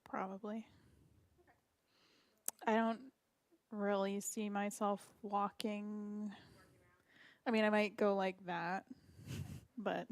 Probably. I don't really see myself walking. I mean, I might go like that, but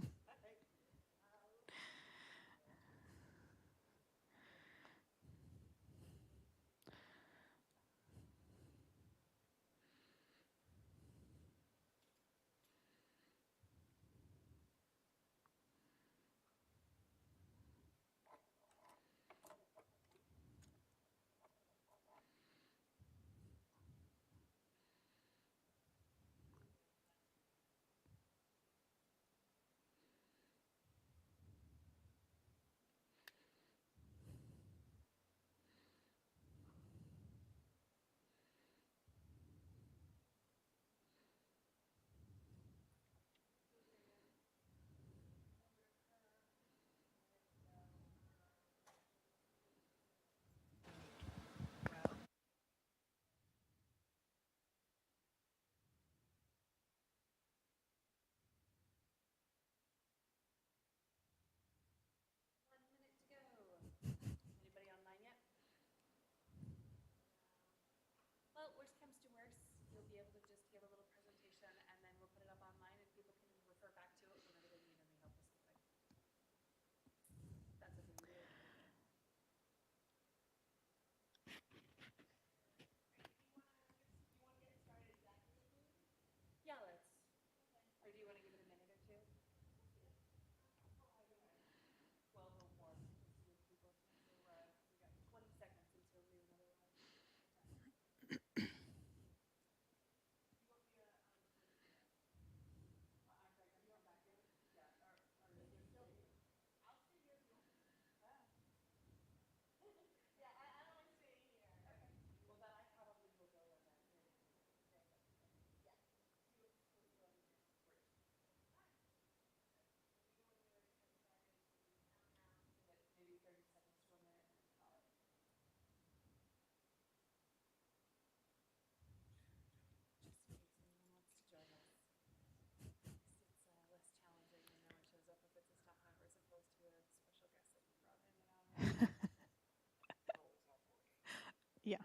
yeah.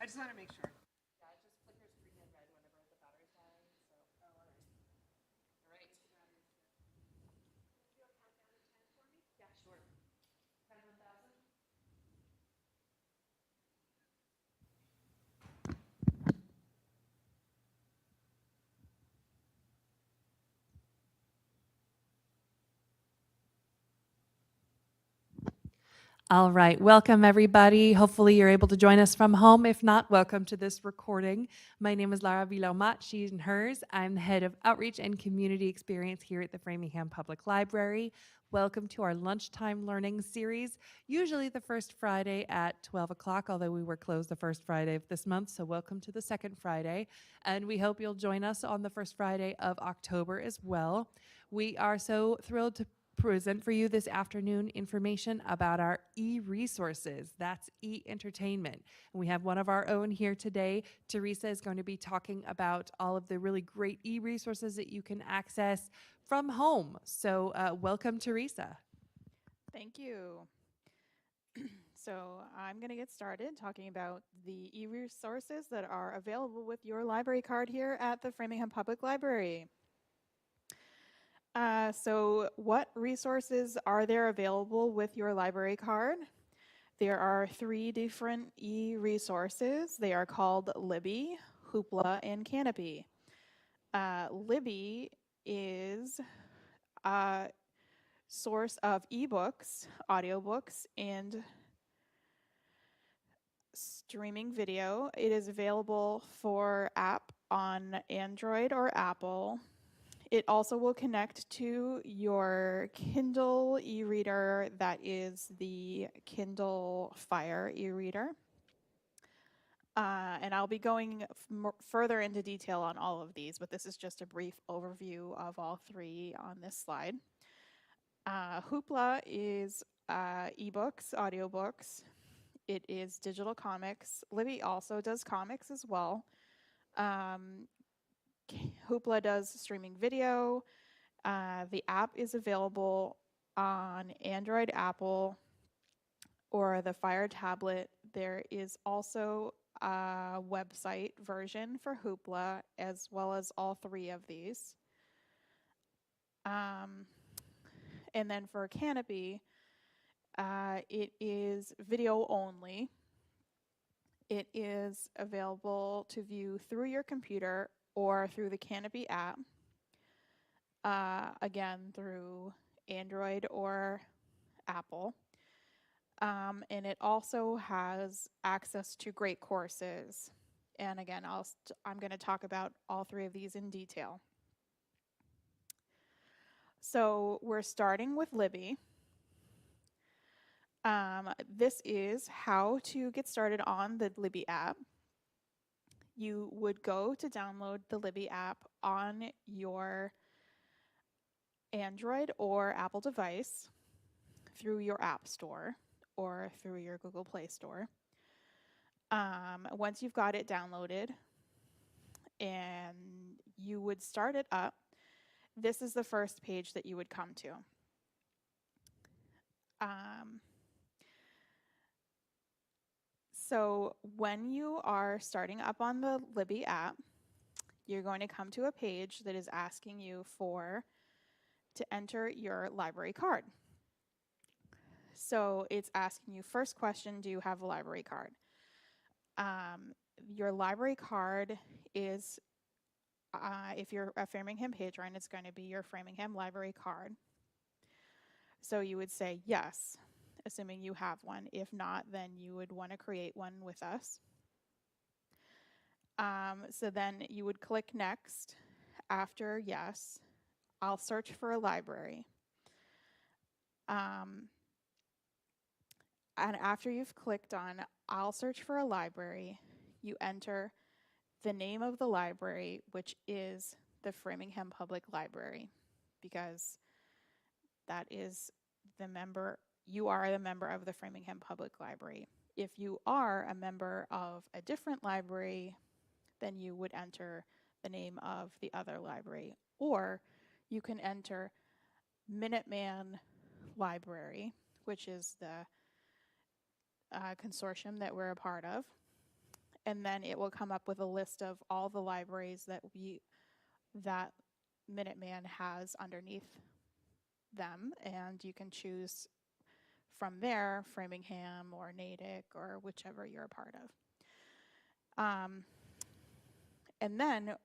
I just want to make sure. All right, welcome everybody. Hopefully you're able to join us from home. If not, welcome to this recording. My name is Lara Vilaumat, she and hers. I'm the head of outreach and community experience here at the Framingham Public Library. Welcome to our Lunchtime Learning series, usually the first Friday at 12 o'clock, although we were closed the first Friday of this month, so welcome to the second Friday. And we hope you'll join us on the first Friday of October as well. We are so thrilled to present for you this afternoon information about our e-resources. That's eEntertainment. And we have one of our own here today. Teresa is going to be talking about all of the really great e-resources that you can access from home. So welcome, Teresa. Thank you. So I'm going to get started talking about the e-resources that are available with your library card here at the Framingham Public Library. So what resources are there available with your library card? There are 3 different e-resources. They are called Libby, Hoopla, and Canopy. Libby is a source of ebooks, audiobooks, and streaming video. It is available for app on Android or Apple. It also will connect to your Kindle e-reader, that is the Kindle Fire e-reader. And I'll be going further into detail on all of these, but this is just a brief overview of all three on this slide. Hoopla is ebooks, audiobooks. It is digital comics. Libby also does comics as well. Hoopla does streaming video. The app is available on Android, Apple, or the Fire tablet. There is also a website version for Hoopla, as well as all three of these. And then for Canopy, it is video only. It is available to view through your computer or through the Canopy app. Again, through Android or Apple. And it also has access to great courses. And again, I'm going to talk about all three of these in detail. So we're starting with Libby. This is how to get started on the Libby app. You would go to download the Libby app on your Android or Apple device through your App Store or through your Google Play Store. Once you've got it downloaded and you would start it up, this is the first page that you would come to. So when you are starting up on the Libby app, you're going to come to a page that is asking you to enter your library card. So it's asking you, first question, do you have a library card? Your library card is, if you're a Framingham patron, it's going to be your Framingham library card. So you would say yes, assuming you have one. If not, then you would want to create one with us. So then you would click next. After yes, I'll search for a library. And after you've clicked on I'll search for a library, you enter the name of the library, which is the Framingham Public Library, because that is you are the member of the Framingham Public Library. If you are a member of a different library, then you would enter the name of the other library. Or you can enter Minuteman Library, which is the consortium that we're a part of. And then it will come up with a list of all the libraries that Minuteman has underneath them, and you can choose from there Framingham or Natick or whichever you're a part of. And then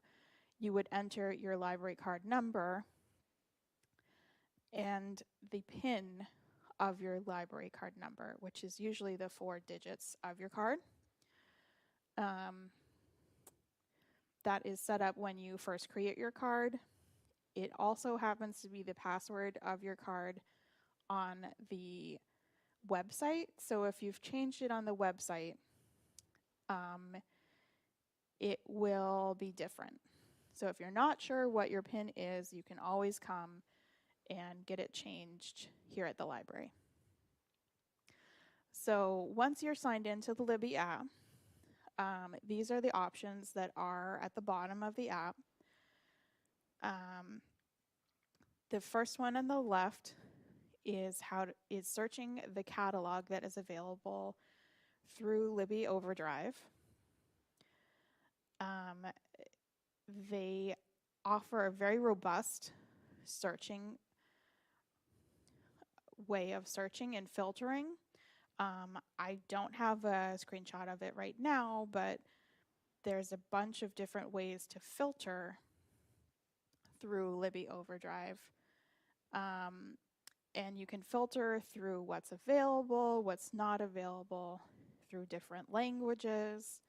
you would enter your library card number and the PIN of your library card number, which is usually the 4 digits of your card. That is set up when you first create your card. It also happens to be the password of your card on the website. So if you've changed it on the website, it will be different. So if you're not sure what your PIN is, you can always come and get it changed here at the library. So once you're signed into the Libby app, these are the options that are at the bottom of the app. The first one on the left is searching the catalog that is available through Libby Overdrive. They offer a very robust way of searching and filtering. I don't have a screenshot of it right now, but there's a bunch of different ways to filter through Libby Overdrive. And you can filter through what's available, what's not available, through different languages.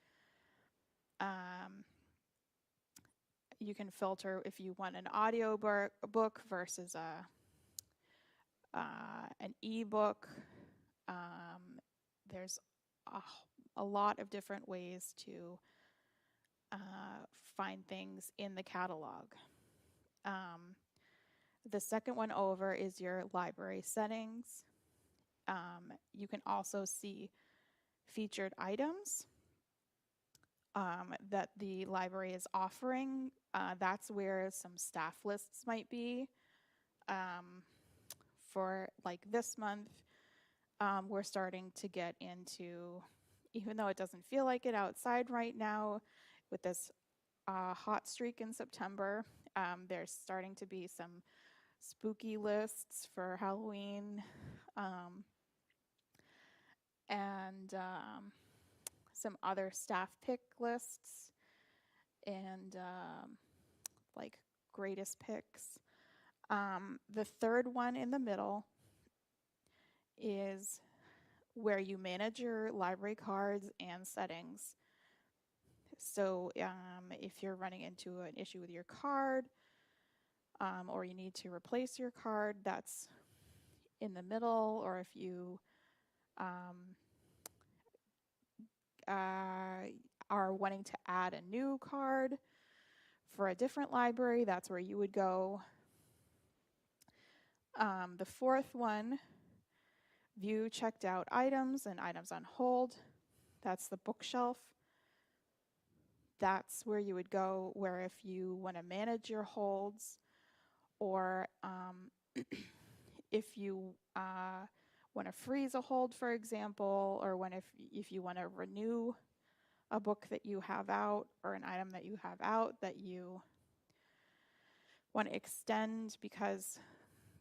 You can filter if you want an audio book versus an ebook. There's a lot of different ways to find things in the catalog. The second one over is your library settings. You can also see featured items that the library is offering. That's where some staff lists might be. For like this month, we're starting to get into, even though it doesn't feel like it outside right now, with this hot streak in September, there's starting to be some spooky lists for Halloween, and some other staff pick lists, and like greatest picks. The third one in the middle is where you manage your library cards and settings. So if you're running into an issue with your card, or you need to replace your card, that's in the middle. Or if you are wanting to add a new card for a different library, that's where you would go. The fourth one, view checked out items and items on hold. That's the bookshelf. That's where you would go, where if you want to manage your holds, or if you want to freeze a hold, for example, or if you want to renew a book that you have out or an item that you have out that you want to extend because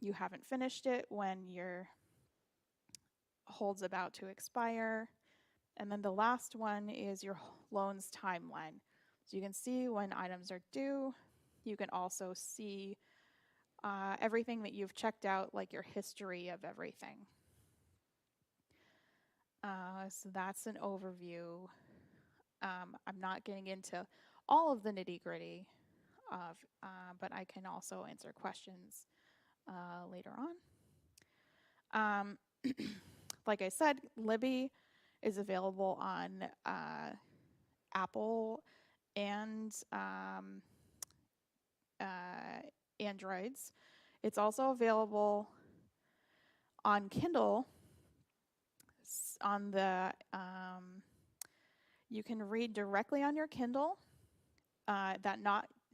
you haven't finished it when your hold's about to expire. And then the last one is your loans timeline. So you can see when items are due. You can also see everything that you've checked out, like your history of everything. So that's an overview. I'm not getting into all of the nitty gritty of, but I can also answer questions later on. Like I said, Libby is available on Apple and Androids. It's also available on Kindle. On the you can read directly on your Kindle. That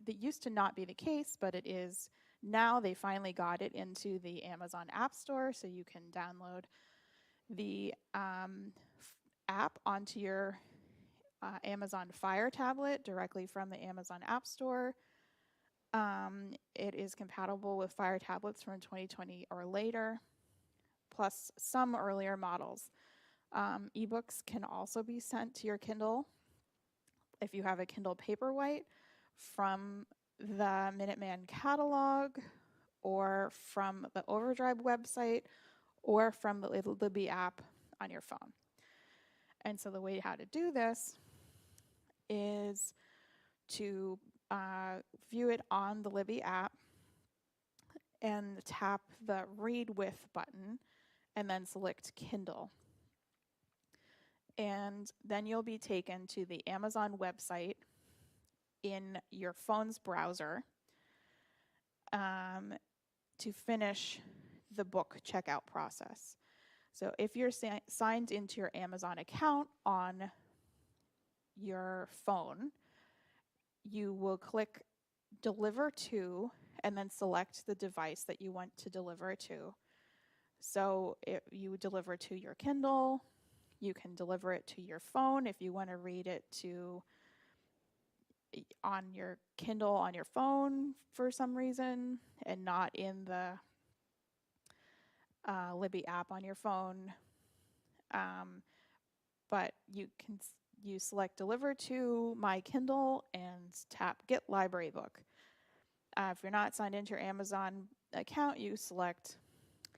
used to not be the case, but it is now. They finally got it into the Amazon App Store, so you can download the app onto your Amazon Fire tablet directly from the Amazon App Store. It is compatible with Fire tablets from 2020 or later, plus some earlier models. Ebooks can also be sent to your Kindle if you have a Kindle Paperwhite from the Minuteman catalog, or from the Overdrive website, or from the Libby app on your phone. And so the way how to do this is to view it on the Libby app and tap the Read With button and then select Kindle. And then you'll be taken to the Amazon website in your phone's browser to finish the book checkout process. So if you're signed into your Amazon account on your phone, you will click Deliver to and then select the device that you want to deliver to. So if you deliver to your Kindle, you can deliver it to your phone if you want to read it on your Kindle on your phone for some reason and not in the Libby app on your phone. But you select Deliver to My Kindle and tap Get Library Book. If you're not signed into your Amazon account, you select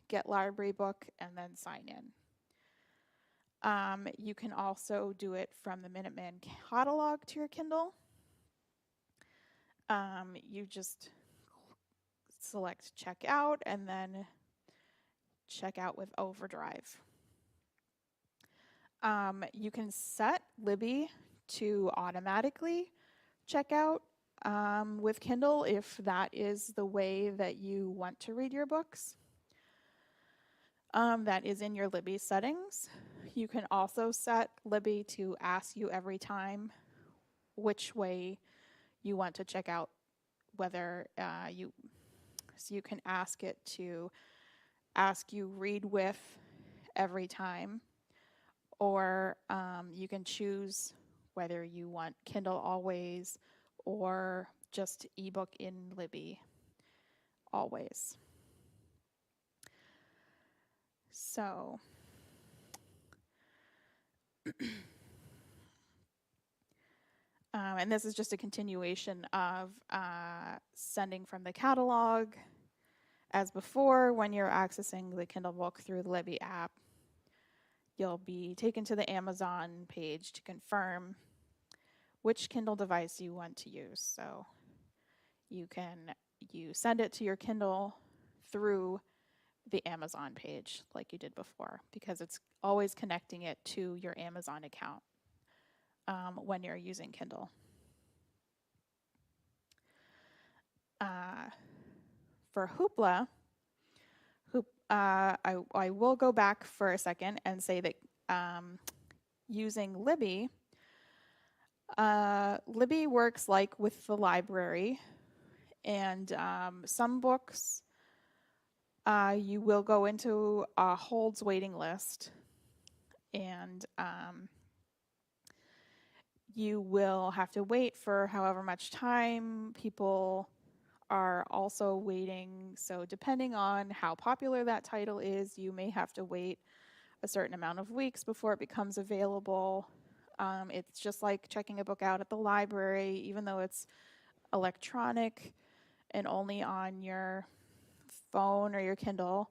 Get Library Book and then sign in. You can also do it from the Minuteman catalog to your Kindle. You just select Checkout and then Checkout with Overdrive. You can set Libby to automatically check out with Kindle if that is the way that you want to read your books. That is in your Libby settings. You can also set Libby to ask you every time which way you want to check out, whether so you can ask it to ask you read with every time, or you can choose whether you want Kindle always or just ebook in Libby always. So and this is just a continuation of sending from the catalog. As before, when you're accessing the Kindle book through the Libby app, you'll be taken to the Amazon page to confirm which Kindle device you want to use. So you send it to your Kindle through the Amazon page like you did before, because it's always connecting it to your Amazon account when you're using Kindle. For Hoopla, I will go back for a second and say that using Libby, Libby works like with the library, and some books you will go into a holds waiting list, and you will have to wait for however much time. People are also waiting, so depending on how popular that title is, you may have to wait a certain amount of weeks before it becomes available. It's just like checking a book out at the library, even though it's electronic and only on your phone or your Kindle.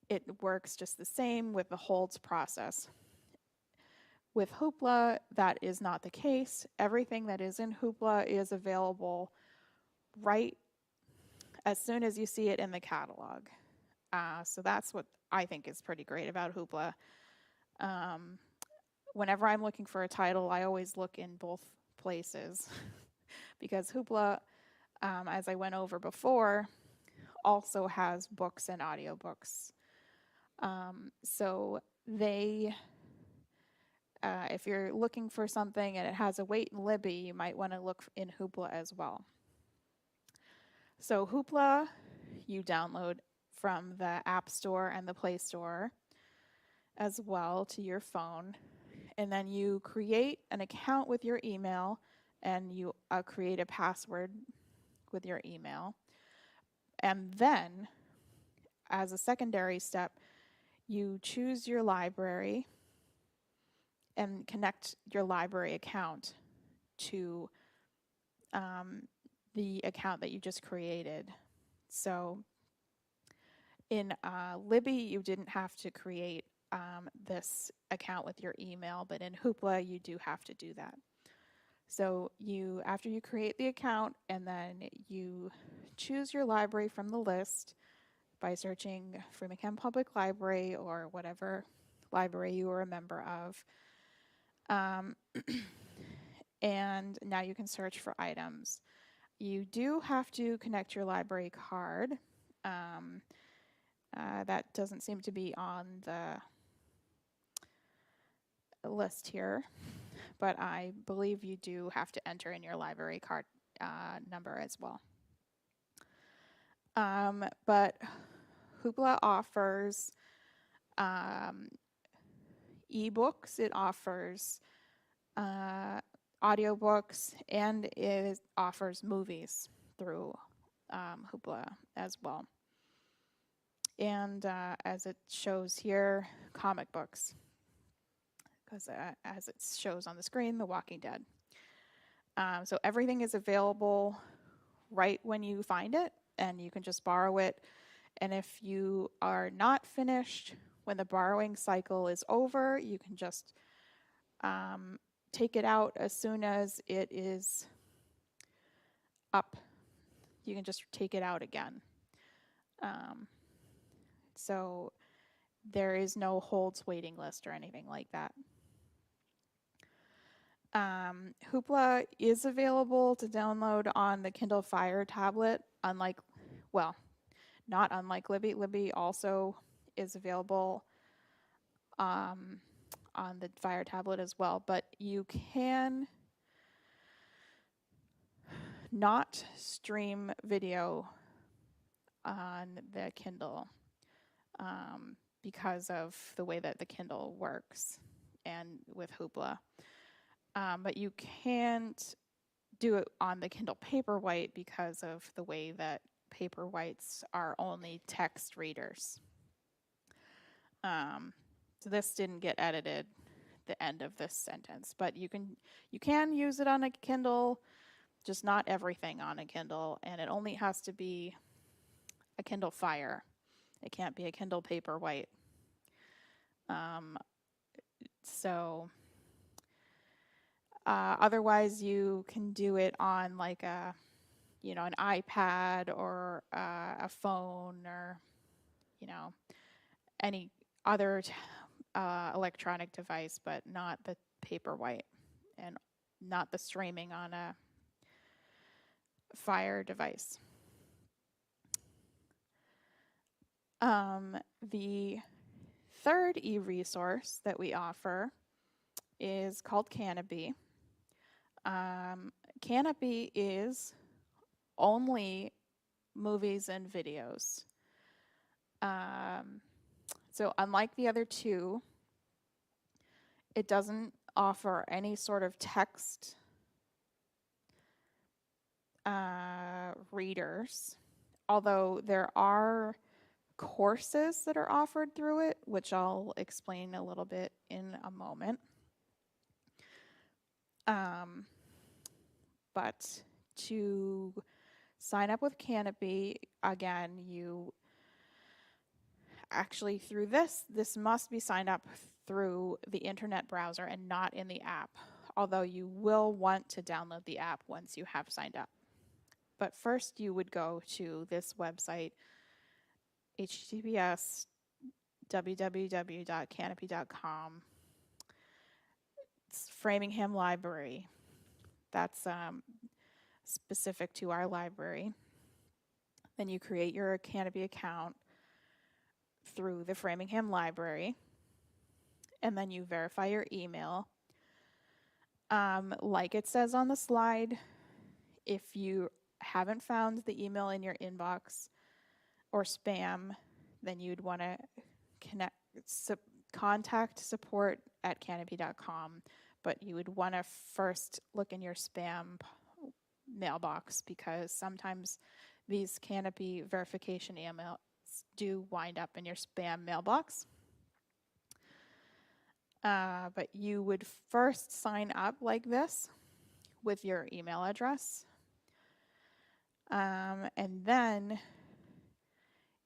It works just the same with the holds process. With Hoopla, that is not the case. Everything that is in Hoopla is available right as soon as you see it in the catalog. So that's what I think is pretty great about Hoopla. Whenever I'm looking for a title, I always look in both places because Hoopla, as I went over before, also has books and audiobooks. So they, if you're looking for something and it has a wait in Libby, you might want to look in Hoopla as well. So Hoopla, you download from the App Store and the Play Store as well to your phone. And then you create an account with your email, and you create a password with your email. And then, as a secondary step, you choose your library and connect your library account to the account that you just created. So in Libby, you didn't have to create this account with your email, but in Hoopla, you do have to do that. So after you create the account, and then you choose your library from the list by searching Framingham Public Library or whatever library you are a member of. And now you can search for items. You do have to connect your library card. That doesn't seem to be on the list here, but I believe you do have to enter in your library card number as well. But Hoopla offers ebooks, it offers audiobooks, and it offers movies through Hoopla as well. And as it shows here, comic books, because as it shows on the screen, The Walking Dead. So everything is available right when you find it, and you can just borrow it. And if you are not finished when the borrowing cycle is over, you can just take it out as soon as it is up. You can just take it out again. So There is no holds waiting list or anything like that. Hoopla is available to download on the Kindle Fire tablet, not unlike Libby. Libby also is available on the Fire tablet as well, but you can not stream video on the Kindle because of the way that the Kindle works and with Hoopla. But you can't do it on the Kindle Paperwhite because of the way that Paperwhites are only text readers. So this didn't get edited, the end of this sentence, but you can use it on a Kindle, just not everything on a Kindle, and it only has to be a Kindle Fire. It can't be a Kindle Paperwhite. Otherwise you can do it on like an iPad or a phone or any other electronic device, but not the Paperwhite and not the streaming on a Fire device. The third e-resource that we offer is called Canopy. Canopy is only movies and videos. So unlike the other two, it doesn't offer any sort of text readers, although there are courses that are offered through it, which I'll explain a little bit in a moment. But to sign up with Canopy, again, you actually through this must be signed up through the internet browser and not in the app, although you will want to download the app once you have signed up. But first you would go to this website, https www.canopy.com. It's Framingham Library. That's specific to our library. Then you create your Canopy account through the Framingham Library, and then you verify your email. Like it says on the slide, if you haven't found the email in your inbox or spam, then you'd want to contact support at canopy.com, but you would want to first look in your spam mailbox because sometimes these Canopy verification emails do wind up in your spam mailbox. But you would first sign up like this with your email address. And then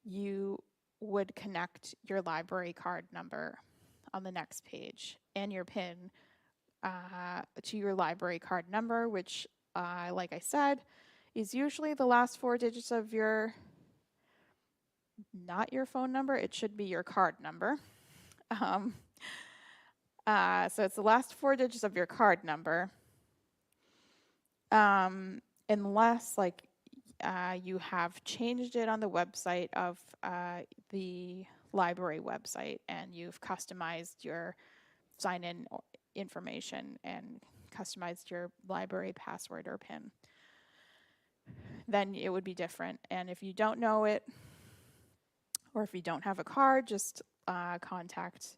you would connect your library card number on the next page and your PIN to your library card number, which, like I said, is usually the last 4 digits of not your phone number, it should be your card number. So it's the last 4 digits of your card number. Unless you have changed it on the website of the library website and you've customized your sign-in information and customized your library password or PIN, then it would be different. And if you don't know it, or if you don't have a card, just contact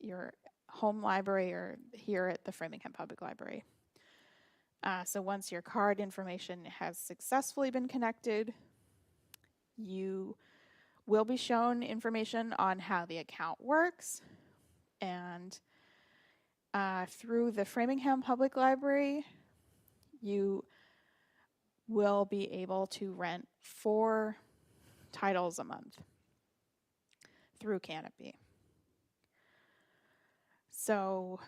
your home library or here at the Framingham Public Library. So once your card information has successfully been connected, you will be shown information on how the account works. And through the Framingham Public Library, you will be able to rent 4 titles a month through Canopy. So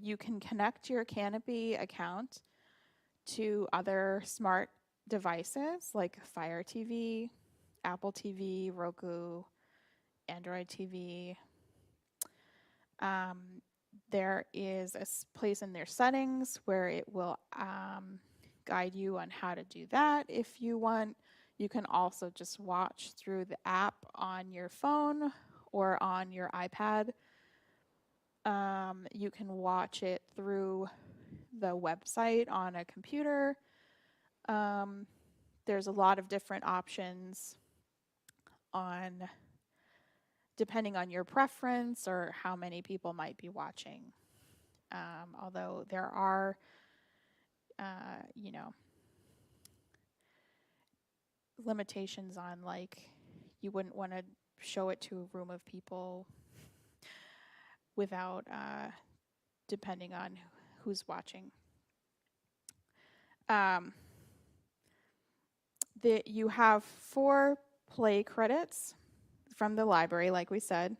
you can connect your Canopy account to other smart devices like Fire TV, Apple TV, Roku, Android TV. There is a place in their settings where it will guide you on how to do that if you want. You can also just watch through the app on your phone or on your iPad. You can watch it through the website on a computer. There's a lot of different options on depending on your preference or how many people might be watching. Although there are, you know, limitations on like you wouldn't want to show it to a room of people without depending on who's watching. You have 4 play credits from the library, like we said,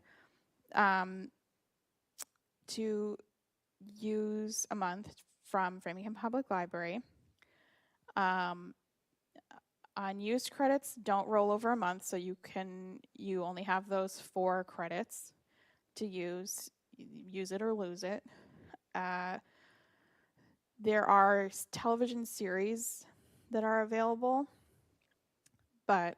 to use a month from Framingham Public Library. Unused credits don't roll over a month, so you only have those 4 credits to use it or lose it. There are television series that are available, but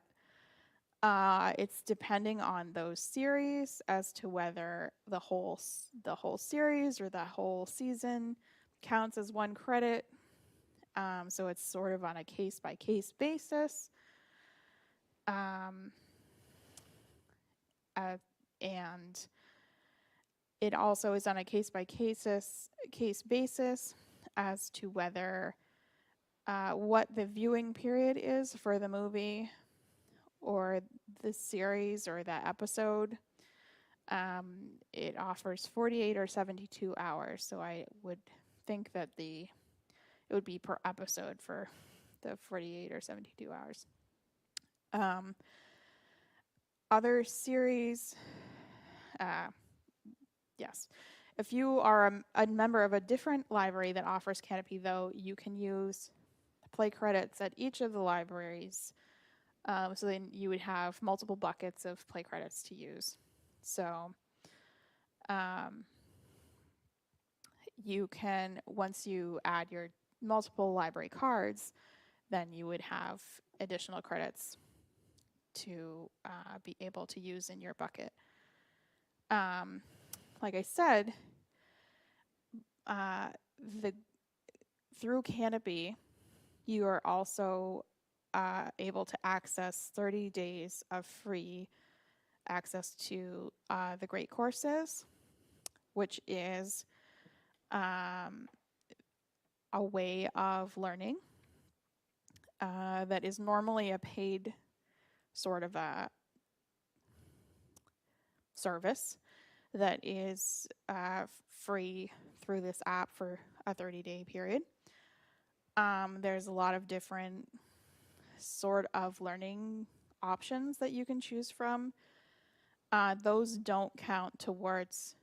it's depending on those series as to whether the whole series or the whole season counts as 1 credit. So it's sort of on a case-by-case basis. And it also is on a case-by-case basis as to whether what the viewing period is for the movie or the series or the episode. It offers 48 or 72 hours, so I would think that it would be per episode for the 48 or 72 hours. Other series, yes. If you are a member of a different library that offers Canopy, though, you can use play credits at each of the libraries. So then you would have multiple buckets of play credits to use. So you can, once you add your multiple library cards, then you would have additional credits to be able to use in your bucket. Like I said, through Canopy, you are also able to access 30 days of free access to the Great Courses, which is a way of learning that is normally a paid sort of a service that is free through this app for a 30-day period. There's a lot of different sort of learning options that you can choose from. Those don't count towards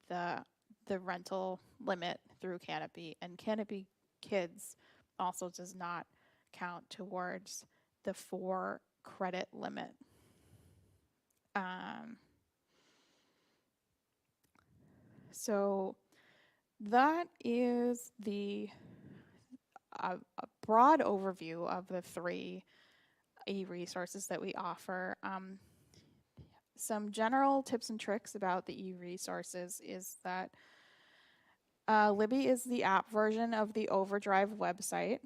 the rental limit through Canopy, and Canopy Kids also does not count towards the 4 credit limit. So that is a broad overview of the 3 e-resources that we offer. Some general tips and tricks about the e-resources is that Libby is the app version of the Overdrive website.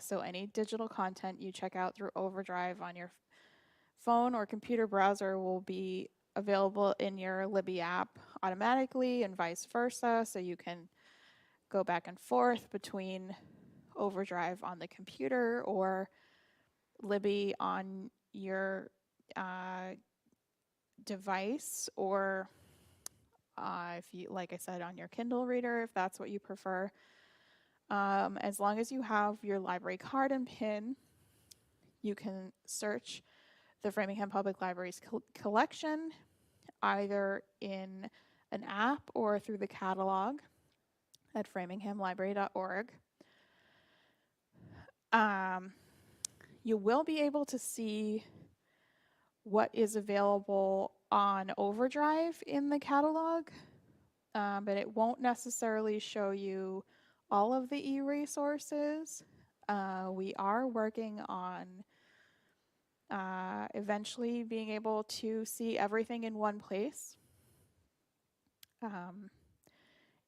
So any digital content you check out through Overdrive on your phone or computer browser will be available in your Libby app automatically and vice versa. So you can go back and forth between Overdrive on the computer or Libby on your device, or if you, like I said, on your Kindle reader, if that's what you prefer. As long as you have your library card and PIN, you can search the Framingham Public Library's collection either in an app or through the catalog at framinghamlibrary.org. You will be able to see what is available on Overdrive in the catalog, but it won't necessarily show you all of the e-resources. We are working on eventually being able to see everything in one place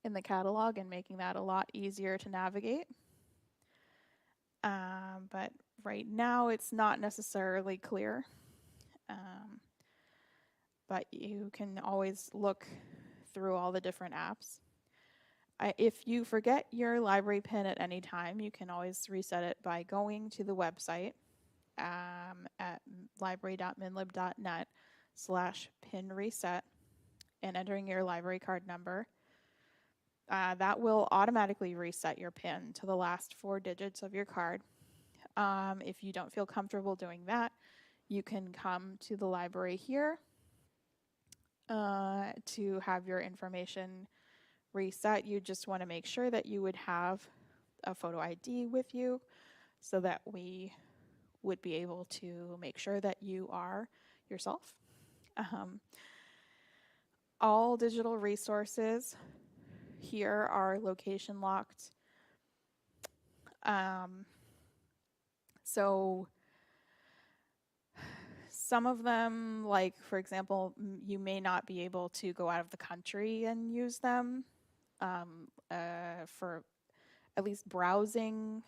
in the catalog and making that a lot easier to navigate. But right now it's not necessarily clear. But you can always look through all the different apps. If you forget your library pin at any time, you can always reset it by going to the website at library.minlib.net/pin reset and entering your library card number. That will automatically reset your PIN to the last 4 digits of your card. If you don't feel comfortable doing that, you can come to the library here to have your information reset. You just want to make sure that you would have a photo ID with you so that we would be able to make sure that you are yourself. All digital resources here are location locked. So some of them, like for example, you may not be able to go out of the country and use them for at least browsing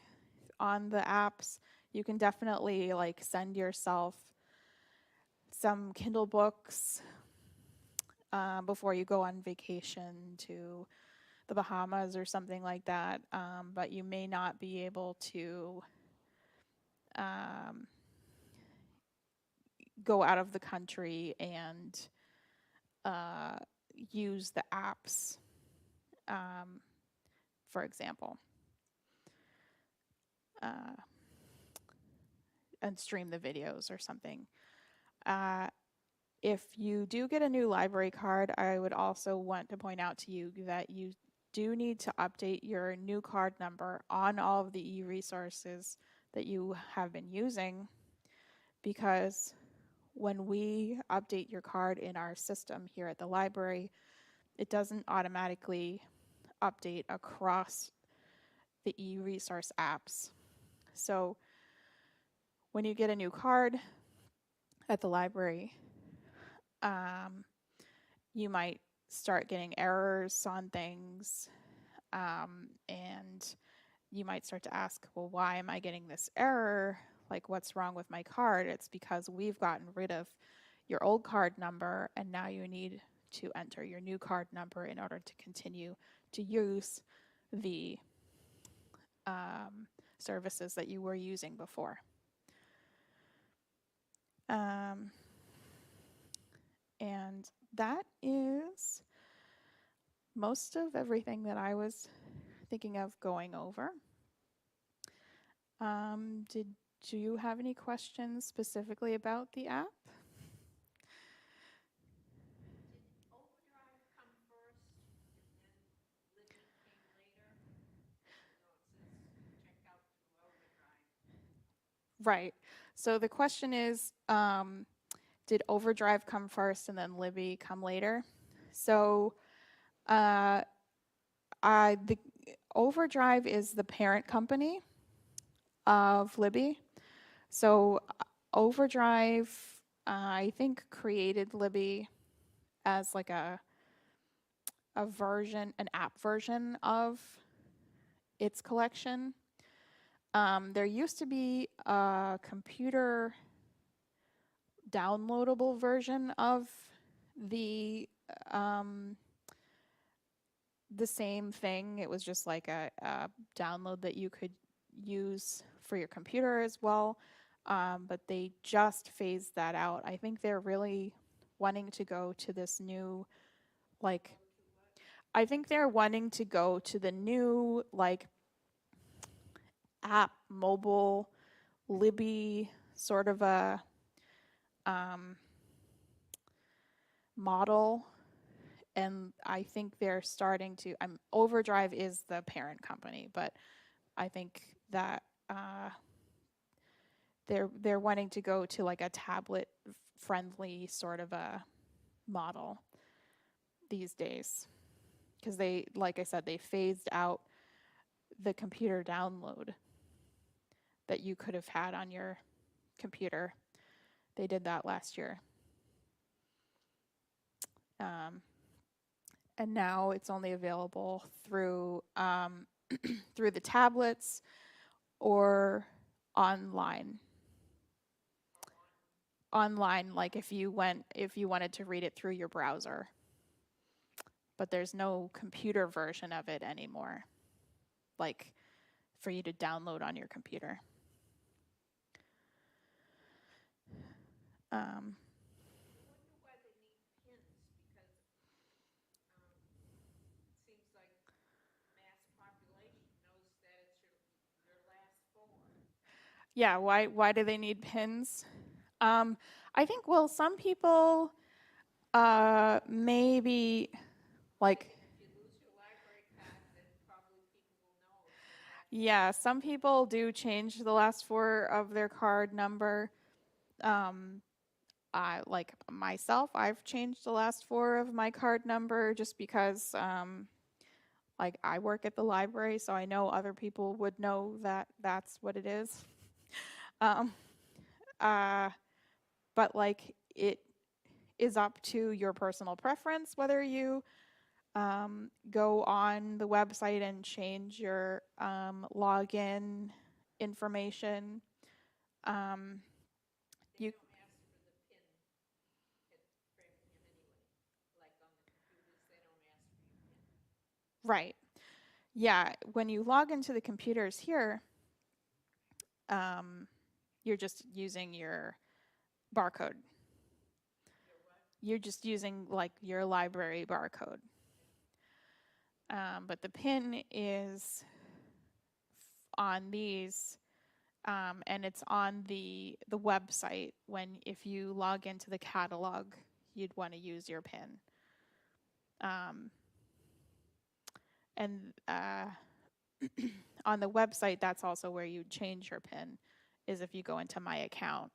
on the apps. You can definitely like send yourself some Kindle books before you go on vacation to the Bahamas or something like that, but you may not be able to go out of the country and use the apps, for example, and stream the videos or something. If you do get a new library card, I would also want to point out to you that you do need to update your new card number on all of the e-resources that you have been using, because when we update your card in our system here at the library, it doesn't automatically update across the e-resource apps. So when you get a new card at the library, you might start getting errors on things, and you might start to ask, well, why am I getting this error? Like, what's wrong with my card? It's because we've gotten rid of your old card number, and now you need to enter your new card number in order to continue to use the services that you were using before. And that is most of everything that I was thinking of going over. Do you have any questions specifically about the app? Did Overdrive come first and then Libby came later? No, it says check out through Overdrive. Right. So the question is, did Overdrive come first and then Libby come later? So the Overdrive is the parent company of Libby. So Overdrive, I think, created Libby as like a version, an app version of its collection. There used to be a computer downloadable version of the same thing. It was just like a download that you could use for your computer as well, but they just phased that out. I think they're really wanting to go to this new, like, I think they're wanting to go to the new, like, app mobile Libby sort of a model, and I think they're starting to. Overdrive is the parent company, but I think that they're wanting to go to like a tablet friendly sort of a model these days. Because they, like I said, they phased out the computer download that you could have had on your computer. They did that last year. And now it's only available through through the tablets or online. Online, like if you wanted to read it through your browser. But there's no computer version of it anymore, like for you to download on your computer. I wonder why they need pins, because it seems like mass population knows that it's your last four. Yeah, why do they need pins? I think, well, some people maybe like, If you lose your library card, then probably people will know it's your last. yeah, some people do change the last four of their card number. I, like myself, I've changed the last four of my card number just because like I work at the library, so I know other people would know that that's what it is. Um, but like it is up to your personal preference whether you go on the website and change your login information. Um, They you don't ask for the pin for anyway. Like on the computers, they don't ask for your pin. right, yeah. When you log into the computers here, you're just using your barcode. Your what? You're just using like your library barcode. But the pin is on these, and it's on the website. When if you log into the catalog, you'd want to use your pin. And on the website, that's also where you change your pin. Is if you go into my account.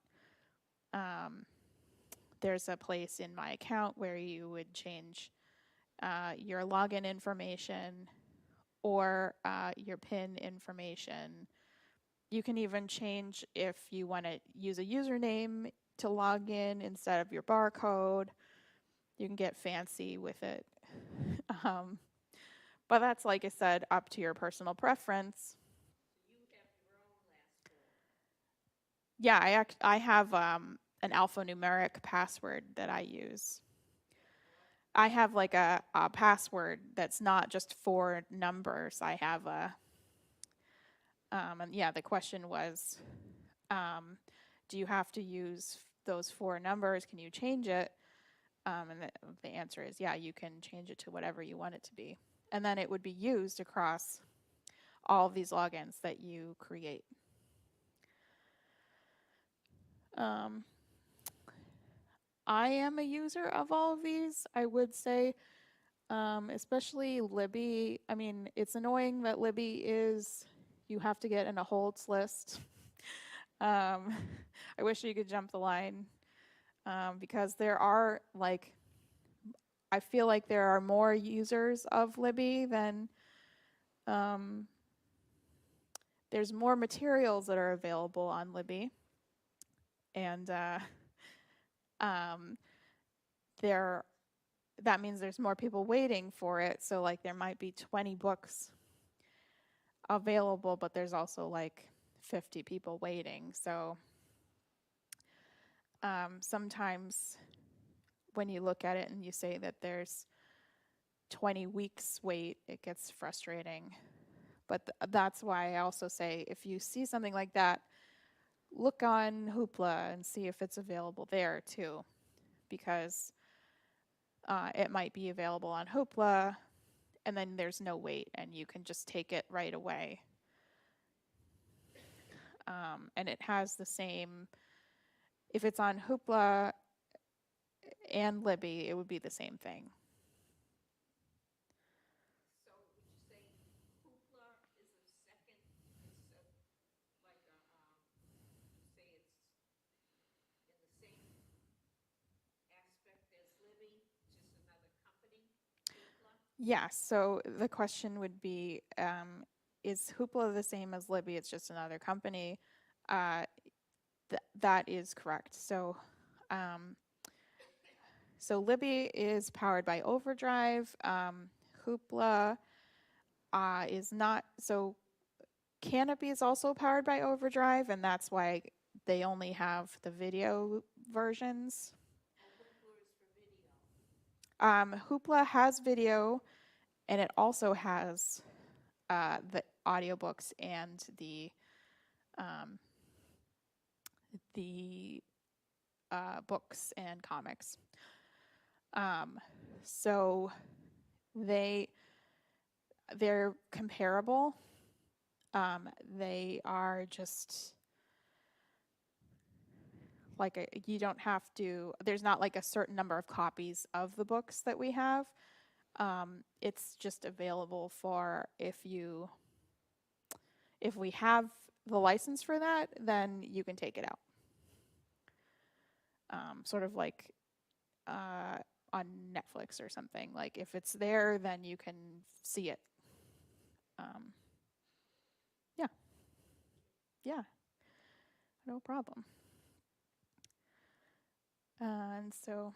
There's a place in my account where you would change your login information or your PIN information. You can even change if you want to use a username to log in instead of your barcode. You can get fancy with it. But that's, like I said, up to your personal preference. So you have your own last four. Yeah, I have an alphanumeric password that I use. What? I have like a password that's not just four numbers. I have a, and yeah, the question was, do you have to use those four numbers? Can you change it? And the answer is, yeah, you can change it to whatever you want it to be. And then it would be used across all of these logins that you create. I am a user of all of these, I would say, especially Libby. I mean, it's annoying that Libby is, you have to get in a holds list. I wish you could jump the line because there are like, I feel like there are more users of Libby than there's more materials that are available on Libby, and um, there that means there's more people waiting for it. So like there might be 20 books available, but there's also like 50 people waiting. So sometimes when you look at it and you say that there's 20 weeks wait, it gets frustrating. But that's why I also say if you see something like that, look on Hoopla and see if it's available there too, because it might be available on Hoopla and then there's no wait and you can just take it right away. And it has the same, if it's on Hoopla and Libby, it would be the same thing. So would you say Hoopla is a second? It's like a, you say it's in the same Yes. So the question would be, is Hoopla the same as Libby? It's just another company. That is correct. Um, so Libby is powered by Overdrive. Hoopla is not. So Canopy is also powered by Overdrive, and that's why they only have the video versions. Hoopla has video, and it also has the audiobooks and um, the books and comics. Um, so they they're comparable. They are just like you don't have to. There's not like a certain number of copies of the books that we have. It's just available for if we have the license for that, then you can take it out. Sort of like on Netflix or something. Like if it's there, then you can see it. Um, yeah, yeah, no problem. And so,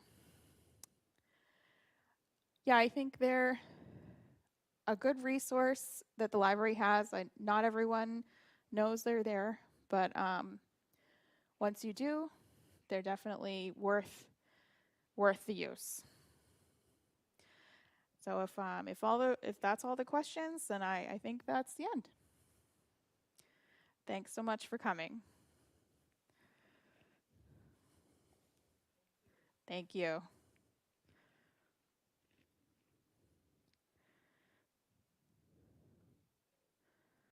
yeah, I think they're a good resource that the library has. Not everyone knows they're there, but once you do, they're definitely worth the use. So if that's all the questions, then I think that's the end. Thanks so much for coming. Thank you.